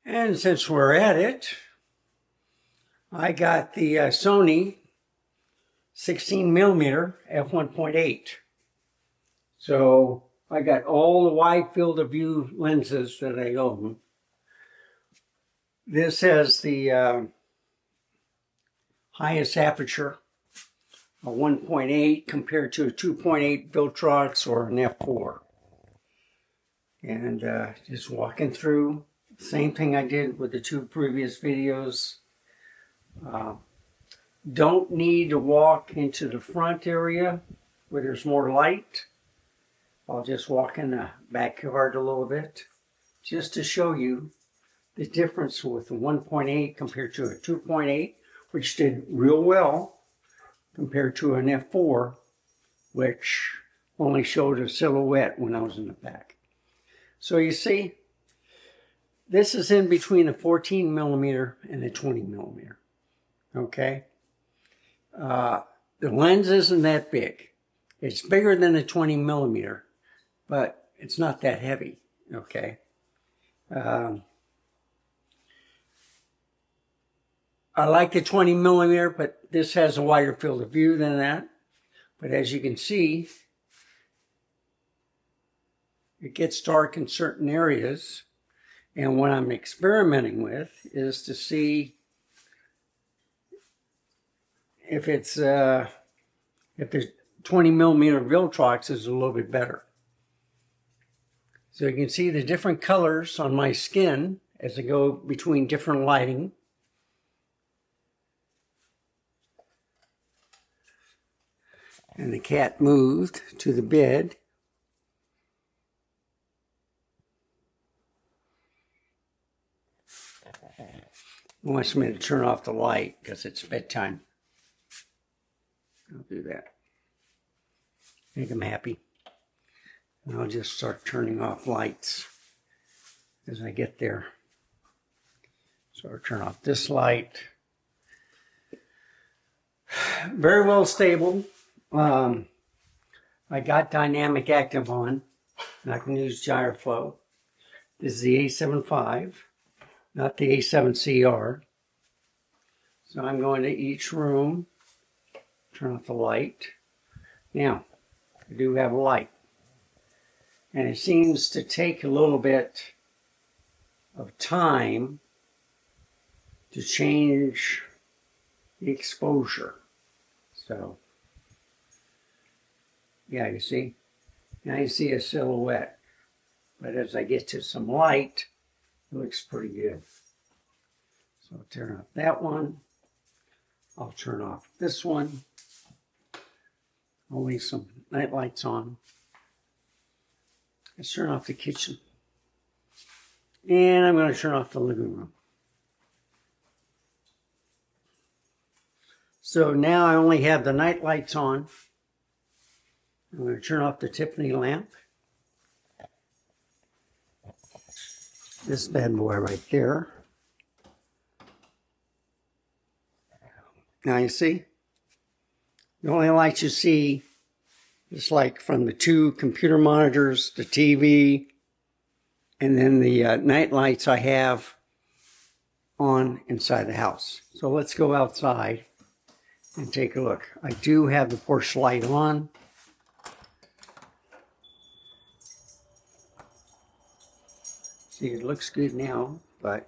And since we're at it, I got the Sony 16mm f1.8. So I got all the wide field of view lenses that I own. This has the highest aperture, a 1.8 compared to a 2.8 Viltrox or an f4. And just walking through, same thing I did with the two previous videos. Don't need to walk into the front area where there's more light. I'll just walk in the backyard a little bit just to show you the difference with the 1.8 compared to a 2.8, which did real well, compared to an f4, which only showed a silhouette when I was in the back. So you see, this is in between a 14mm and a 20mm. Okay? The lens isn't that big. It's bigger than a 20mm, but it's not that heavy. Okay? I like the 20mm, but this has a wider field of view than that. But as you can see, it gets dark in certain areas. And what I'm experimenting with is to see if it's if the 20mm Viltrox is a little bit better. So you can see the different colors on my skin as I go between different lighting. And the cat moved to the bed. He wants me to turn off the light because it's bedtime. I'll do that. Make him happy. And I'll just start turning off lights as I get there. So I'll turn off this light. Very well stable. I got dynamic active on, and I can use gyro flow. This is the A7V, not the A7CR. So I'm going to each room, turn off the light. Now, I do have a light, and it seems to take a little bit of time to change the exposure. So, yeah, you see? Now you see a silhouette. But as I get to some light, it looks pretty good. So I'll turn off that one. I'll turn off this one. I'll leave some night lights on. Let's turn off the kitchen. And I'm going to turn off the living room. So now I only have the night lights on. I'm going to turn off the Tiffany lamp. This bad boy right there. Now you see, the only lights you see is like from the two computer monitors, the TV, and then the night lights I have on inside the house. So let's go outside and take a look. I do have the porch light on. See, it looks good now, but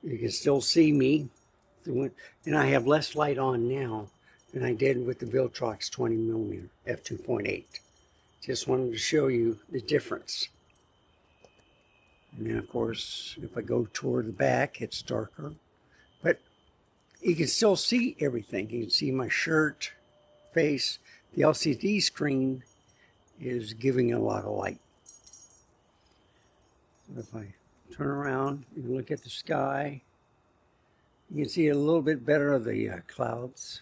you can still see me. And I have less light on now than I did with the Viltrox 20mm f2.8. Just wanted to show you the difference. And then, of course, if I go toward the back, it's darker. But you can still see everything. You can see my shirt, face. The LCD screen is giving a lot of light. So if I turn around and look at the sky, you can see a little bit better of the clouds.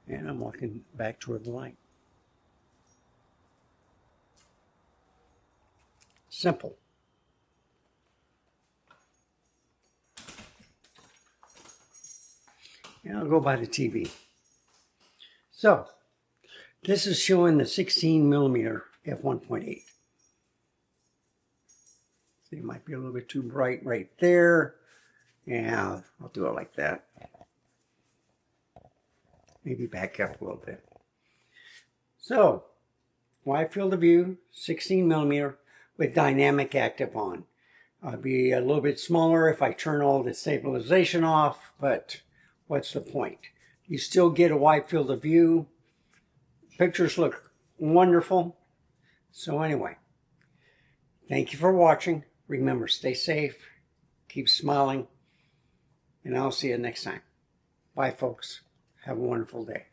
And I'm walking back toward the light. Simple. And I'll go by the TV. So, This is showing the 16mm f1.8. So it might be a little bit too bright right there. Yeah, I'll do it like that. Maybe back up a little bit. So, wide field of view, 16mm with dynamic active on. I'll be a little bit smaller if I turn all the stabilization off, but what's the point? You still get a wide field of view. Pictures look wonderful. So anyway, thank you for watching. Remember, stay safe, keep smiling, and I'll see you next time. Bye, folks. Have a wonderful day.